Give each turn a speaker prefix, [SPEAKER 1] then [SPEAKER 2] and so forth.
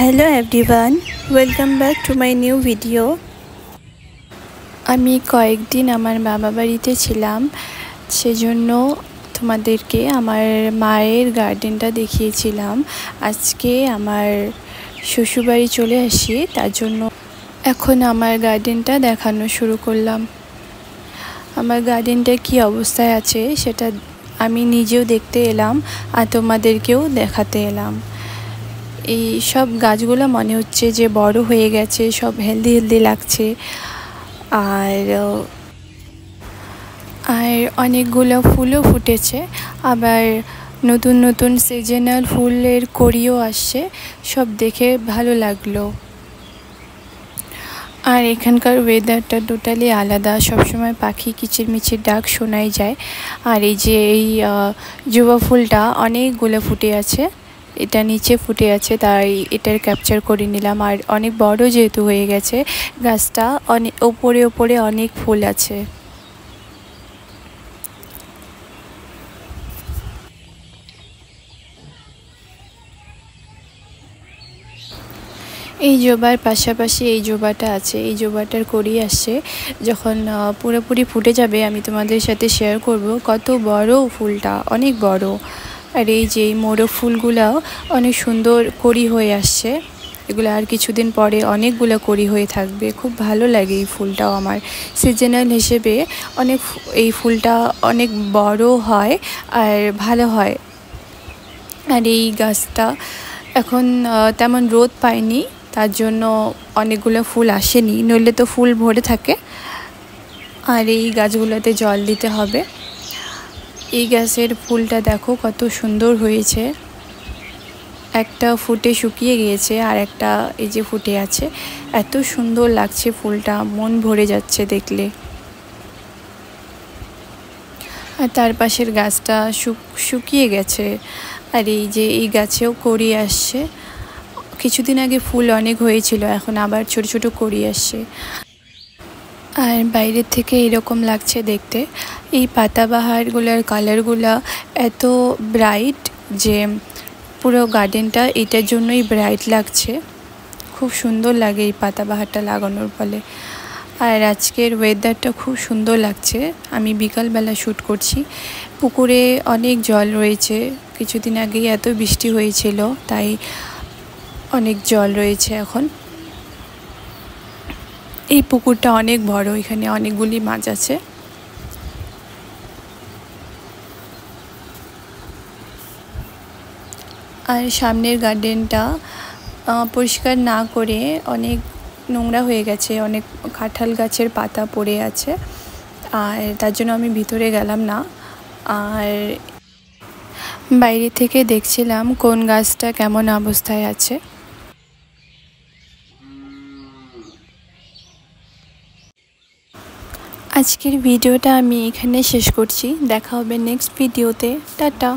[SPEAKER 1] Hello everyone, welcome back to my new video. আমি কয়েকদিন আমার বাবা বাড়িতে ছিলাম, সেজন্য তোমাদেরকে আমার মায়ের গার্ডেনটা দেখিয়েছিলাম। আজকে আমার শ্বশুরবাড়ি চলে আসি, তার জন্য এখন আমার গার্ডেনটা দেখানো শুরু করলাম। আমার গার্ডেনটা কি অবস্থায় আছে সেটা আমি নিজেও দেখতে এলাম আর তোমাদেরকেও দেখাতে এলাম। এই সব গাছগুলো মনে হচ্ছে যে বড় হয়ে গেছে, সব হেলদি লাগছে। আর অনেকগুলো ফুলও ফুটেছে, আবার নতুন নতুন সিজনাল ফুলের কড়িও আসছে, সব দেখে ভালো লাগলো। আর এখানকার ওয়েদারটা টোটালি আলাদা, সবসময় পাখি কিচিরমিচির ডাক শোনাই যায়। আর এই যে এই জবা ফুলটা অনেকগুলো ফুটে আছে, এটা নিচে ফুটে আছে, তাই এটার ক্যাপচার করে নিলাম। আর অনেক বড় যেহেতু হয়ে গেছে গাছটা, অনেক ওপরে অনেক ফুল আছে। এই জবার পাশাপাশি এই জবাটা আছে, এই জবাটার কড়ি আসছে, যখন পুরোপুরি ফুটে যাবে আমি তোমাদের সাথে শেয়ার করব। কত বড় ফুলটা, অনেক বড়। আর এই যে এই মোরগ ফুলগুলাও অনেক সুন্দর কড়ি হয়ে আসছে, এগুলো আর কিছুদিন পরে অনেকগুলো কড়ি হয়ে থাকবে। খুব ভালো লাগে এই ফুলটাও আমার, সিজনাল হিসেবে অনেক এই ফুলটা অনেক বড় হয় আর ভালো হয়। আর এই গাছটা এখন তেমন রোদ পায়নি, তার জন্য অনেকগুলো ফুল আসেনি, নইলে তো ফুল ভরে থাকে। আর এই গাছগুলোতে জল দিতে হবে। এই গাছের ফুলটা দেখো কত সুন্দর হয়েছে, একটা ফুটে শুকিয়ে গিয়েছে আর একটা এই যে ফুটে আছে। এত সুন্দর লাগছে ফুলটা, মন ভরে যাচ্ছে দেখলে। আর তার পাশের গাছটা শুকিয়ে গেছে। আর এই যে এই গাছেও কড়ি আসছে, কিছুদিন আগে ফুল অনেক হয়েছিল, এখন আবার ছোট ছোট কড়ি আসছে। আর বাইরের থেকে এরকম লাগছে দেখতে। এই পাতাবাহারগুলোর কালারগুলো এত ব্রাইট যে পুরো গার্ডেনটা এটার জন্যই ব্রাইট লাগছে। খুব সুন্দর লাগে এই পাতাবাহারটা লাগানোর ফলে। আর আজকের ওয়েদারটা খুব সুন্দর লাগছে। আমি বিকালবেলা শ্যুট করছি, পুকুরে অনেক জল রয়েছে, কিছুদিন আগেই এত বৃষ্টি হয়েছিল, তাই অনেক জল রয়েছে এখন। এই পুকুরটা অনেক বড়, এখানে অনেকগুলি মাছ আছে। আর সামনের গার্ডেনটা পরিষ্কার না করে অনেক নোংরা হয়ে গেছে, অনেক কাঁঠাল গাছের পাতা পড়ে আছে, আর তার জন্য আমি ভিতরে গেলাম না। আর বাইরে থেকে দেখছিলাম কোন গাছটা কেমন অবস্থায় আছে। আজকের ভিডিওটা আমি এখানে শেষ করছি, দেখা হবে নেক্সট ভিডিওতে। টাটা।